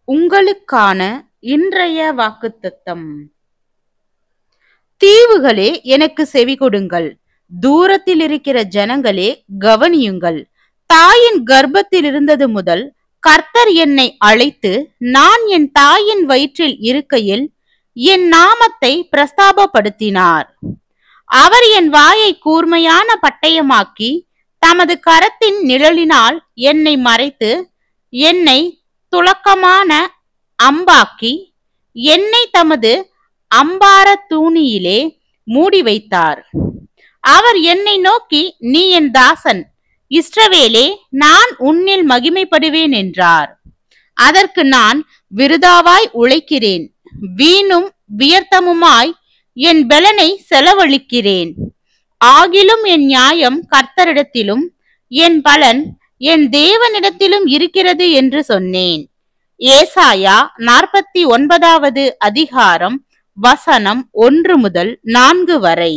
உங்களுக்கான இன்றைய வாக்குத்தத்தம். தீவுகளே எனக்கு செவி கொடுங்கள், தூரத்தில் இருக்கிற ஜனங்களே கவனியுங்கள். தாயின் கர்ப்பத்தில் இருந்தது முதல் கர்த்தர் என்னை அழைத்து, நான் என் தாயின் வயிற்றில் இருக்கையில் என் நாமத்தை பிரஸ்தாபப்படுத்தினார். அவர் என் வாயை கூர்மையான பட்டயமாக்கி தமது கரத்தின் நிழலினால் என்னை மறைத்து, என்னை துலக்கமான அம்பாக்கி, என்னை தமது அம்பார தூணியிலே மூடி வைத்தார். அவர் என்னை நோக்கி, நீ என் தாசன் இஸ்ரவேலே, நான் உன்னில் மகிமைப்படுவேன் என்றார். அதற்கு நான், விருதாவாய் உழைக்கிறேன், வீணும் வியர்த்தமுமாய் என் பெலனை செலவழிக்கிறேன். ஆகிலும் என் நியாயம் கர்த்தரிடத்திலும் என் பலன் என் தேவனிடத்திலும் இருக்கிறது என்று சொன்னேன். ஏசாயா 49வது அதிகாரம் வசனம் 1 முதல் 4 வரை.